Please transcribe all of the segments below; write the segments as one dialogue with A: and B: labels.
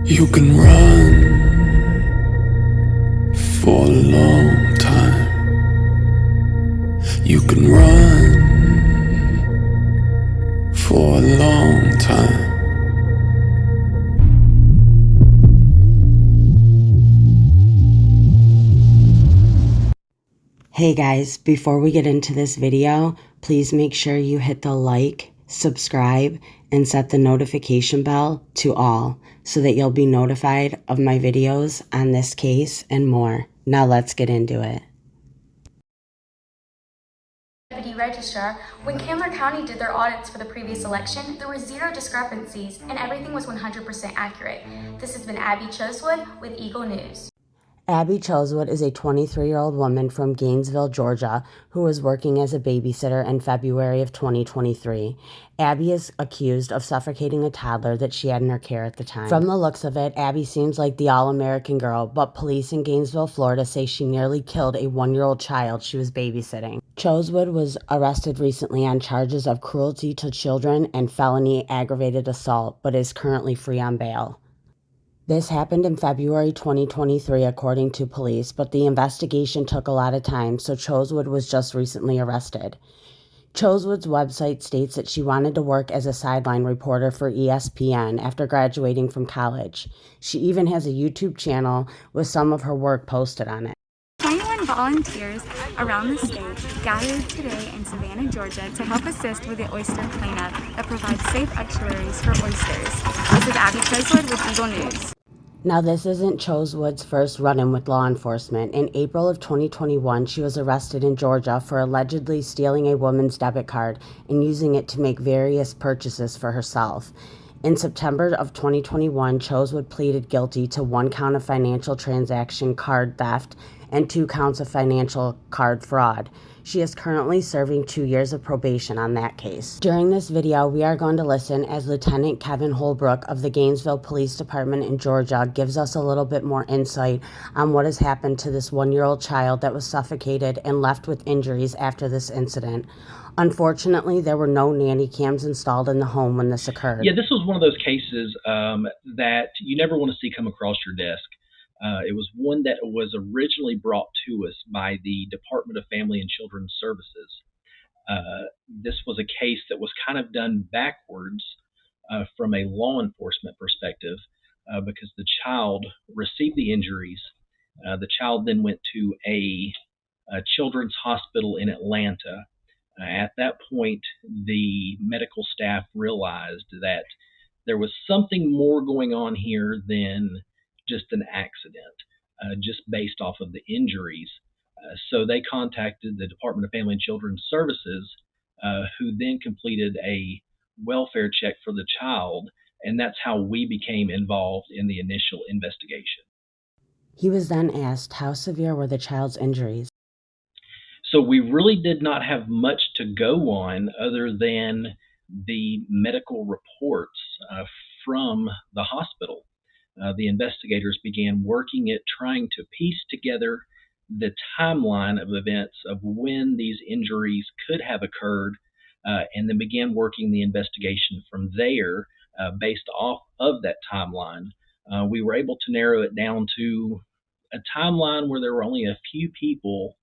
A: You can run for a long time. You can run for a long time.
B: Hey guys, before we get into this video, please make sure you hit the like, subscribe, and set the notification bell to all so that you'll be notified of my videos on this case and more. Now let's get into it.
C: Deputy Registrar, when Candler County did their audits for the previous election, there were 0 discrepancies and everything was 100% accurate. This has been Abby Chosewood with Eagle News.
B: Abby Chosewood is a 23-year-old woman from Gainesville, Georgia, who was working as a babysitter in February of 2023. Abby is accused of suffocating a toddler that she had in her care at the time. From the looks of it, Abby seems like the all-American girl, but police in Gainesville, Florida say she nearly killed a 1-year-old child she was babysitting. Chosewood was arrested recently on charges of cruelty to children and felony aggravated assault, but is currently free on bail. This happened in February 2023, according to police, but the investigation took a lot of time, so Chosewood was just recently arrested. Chosewood's website states that she wanted to work as a sideline reporter for ESPN after graduating from college. She even has a YouTube channel with some of her work posted on it.
D: 21 volunteers around the state gathered today in Savannah, Georgia to help assist with the oyster cleanup that provides safe estuaries for oysters. This is Abby Chosewood with Eagle News.
B: Now, this isn't Chosewood's first run-in with law enforcement. In April of 2021, she was arrested in Georgia for allegedly stealing a woman's debit card and using it to make various purchases for herself. In September of 2021, Chosewood pleaded guilty to 1 count of financial transaction card theft and 2 counts of financial card fraud. She is currently serving 2 years of probation on that case. During this video, we are going to listen as Lieutenant Kevin Holbrook of the Gainesville Police Department in Georgia gives us a little bit more insight on what has happened to this 1-year-old child that was suffocated and left with injuries after this incident. Unfortunately, there were no nanny cams installed in the home when this occurred.
E: Yeah, this was one of those cases that you never want to see come across your desk. It was one that was originally brought to us by the Department of Family and Children's Services. This was a case that was kind of done backwards from a law enforcement perspective because the child received the injuries. The child then went to a children's hospital in Atlanta. At that point, the medical staff realized that there was something more going on here than just an accident, just based off of the injuries. So they contacted the Department of Family and Children's Services, who then completed a welfare check for the child, and that's how we became involved in the initial investigation.
B: He was then asked how severe were the child's injuries.
E: So we really did not have much to go on other than the medical reports from the hospital. The investigators began working at trying to piece together the timeline of events of when these injuries could have occurred, and then began working the investigation from there based off of that timeline. We were able to narrow it down to a timeline where there were only a few people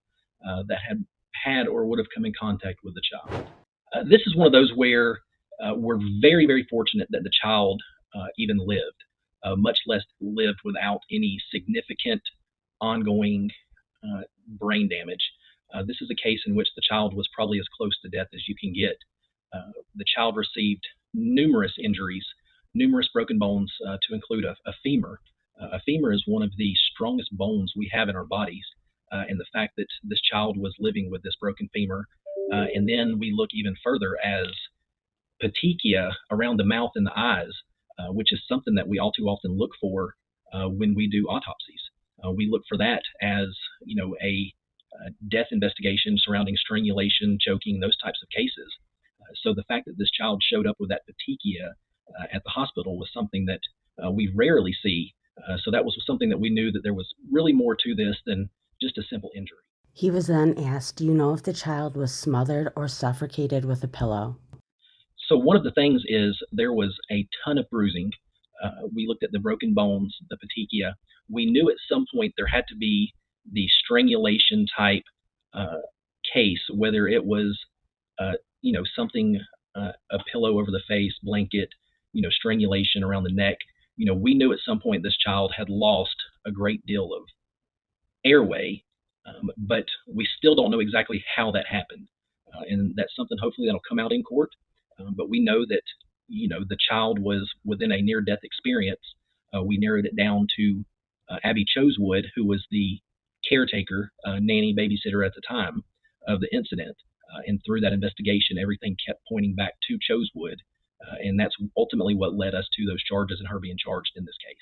E: that had or would have come in contact with the child. This is one of those where we're very, very fortunate that the child even lived, much less lived without any significant ongoing brain damage. This is a case in which the child was probably as close to death as you can get. The child received numerous injuries, numerous broken bones, to include a femur. A femur is one of the strongest bones we have in our bodies. And the fact that this child was living with this broken femur. And then we look even further as petechia around the mouth and the eyes, which is something that we all too often look for when we do autopsies. We look for that as, a death investigation surrounding strangulation, choking, those types of cases. So the fact that this child showed up with that petechia at the hospital was something that we rarely see. So that was something that we knew that there was really more to this than just a simple injury.
B: He was then asked, do you know if the child was smothered or suffocated with a pillow?
E: So one of the things is there was a ton of bruising. We looked at the broken bones, the petechia. We knew at some point there had to be the strangulation type case, whether it was, something, a pillow over the face, blanket, strangulation around the neck. We knew at some point this child had lost a great deal of airway, but we still don't know exactly how that happened. And that's something hopefully that'll come out in court. But we know that, the child was within a near death experience. We narrowed it down to Abby Chosewood, who was the caretaker, nanny, babysitter at the time of the incident. And through that investigation, everything kept pointing back to Chosewood. And that's ultimately what led us to those charges and her being charged in this case.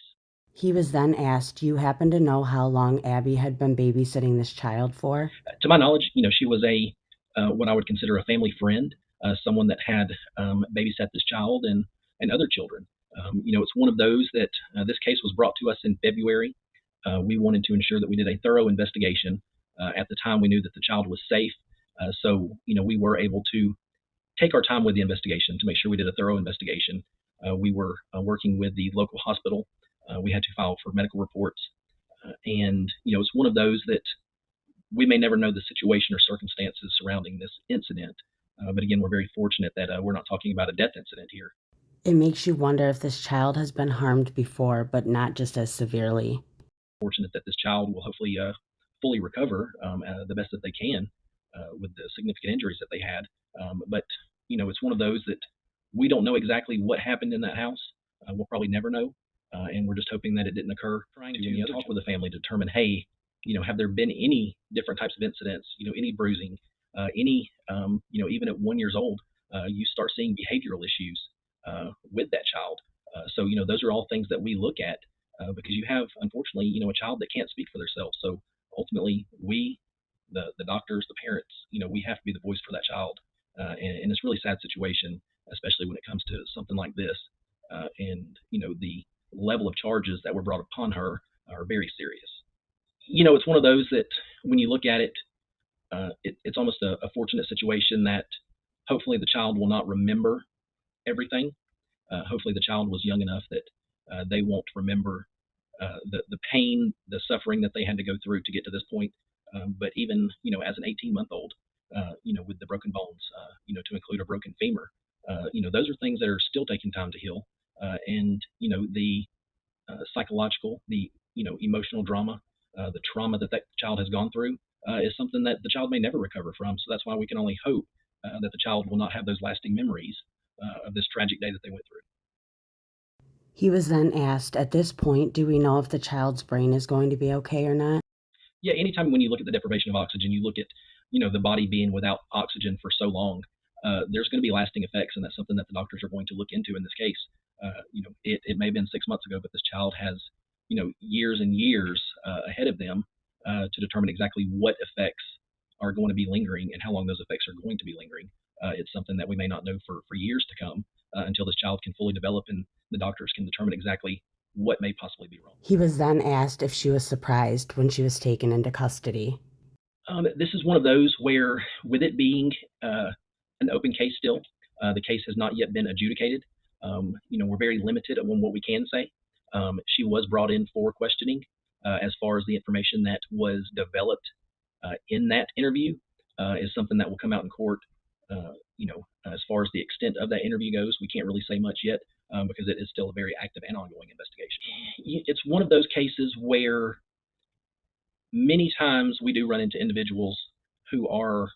B: He was then asked, do you happen to know how long Abby had been babysitting this child for?
E: To my knowledge, she was what I would consider a family friend, someone that had babysat this child and other children. It's one of those that this case was brought to us in February. We wanted to ensure that we did a thorough investigation. At the time, we knew that the child was safe. So we were able to take our time with the investigation to make sure we did a thorough investigation. We were working with the local hospital. We had to file for medical reports. And it's one of those that we may never know the situation or circumstances surrounding this incident. But again, we're very fortunate that we're not talking about a death incident here.
B: It makes you wonder if this child has been harmed before, but not just as severely.
E: Fortunate that this child will hopefully fully recover the best that they can with the significant injuries that they had. But it's one of those that we don't know exactly what happened in that house. We'll probably never know. And we're just hoping that it didn't occur. Trying to talk with the family to determine, hey, have there been any different types of incidents, any bruising, any, even at 1 year old, you start seeing behavioral issues with that child. So, those are all things that we look at because you have, unfortunately, a child that can't speak for themselves. So ultimately, we, the doctors, the parents, we have to be the voice for that child. And it's a really sad situation, especially when it comes to something like this. And, the level of charges that were brought upon her are very serious. It's one of those that when you look at it, it's almost a fortunate situation that hopefully the child will not remember everything. Hopefully the child was young enough that they won't remember the pain, the suffering that they had to go through to get to this point. But even, as an 18-month-old, with the broken bones, to include a broken femur, those are things that are still taking time to heal. And, the psychological, the, emotional drama, the trauma that child has gone through is something that the child may never recover from. So that's why we can only hope that the child will not have those lasting memories of this tragic day that they went through.
B: He was then asked, at this point, do we know if the child's brain is going to be okay or not?
E: Yeah, anytime when you look at the deprivation of oxygen, you look at, the body being without oxygen for so long, there's going to be lasting effects, and that's something that the doctors are going to look into in this case. It may have been 6 months ago, but this child has, years and years ahead of them to determine exactly what effects are going to be lingering and how long those effects are going to be lingering. It's something that we may not know for years to come until this child can fully develop and the doctors can determine exactly what may possibly be wrong.
B: He was then asked if she was surprised when she was taken into custody.
E: This is one of those where, with it being an open case still, the case has not yet been adjudicated. We're very limited on what we can say. She was brought in for questioning as far as the information that was developed in that interview is something that will come out in court. As far as the extent of that interview goes, we can't really say much yet because it is still a very active and ongoing investigation. It's one of those cases where many times we do run into individuals who are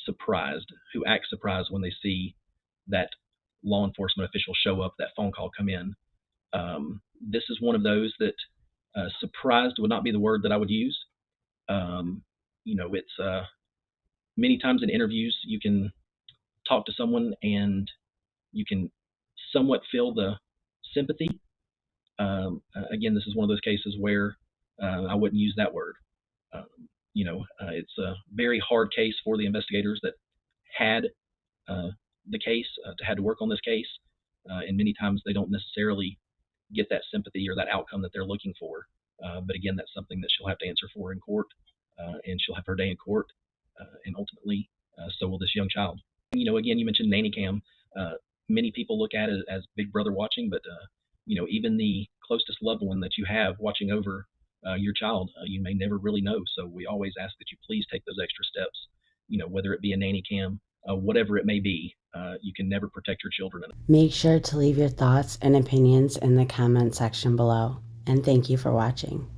E: surprised, who act surprised when they see that law enforcement official show up, that phone call come in. This is one of those that surprised would not be the word that I would use. It's many times in interviews you can talk to someone and you can somewhat feel the sympathy. Again, this is one of those cases where I wouldn't use that word. It's a very hard case for the investigators that had the case, had to work on this case, and many times they don't necessarily get that sympathy or that outcome that they're looking for. But again, that's something that she'll have to answer for in court, and she'll have her day in court, and ultimately, so will this young child. Again, you mentioned nanny cam. Many people look at it as Big Brother watching, but even the closest loved one that you have watching over your child, you may never really know. So we always ask that you please take those extra steps, whether it be a nanny cam, whatever it may be. You can never protect your children.
B: Make sure to leave your thoughts and opinions in the comment section below. And thank you for watching.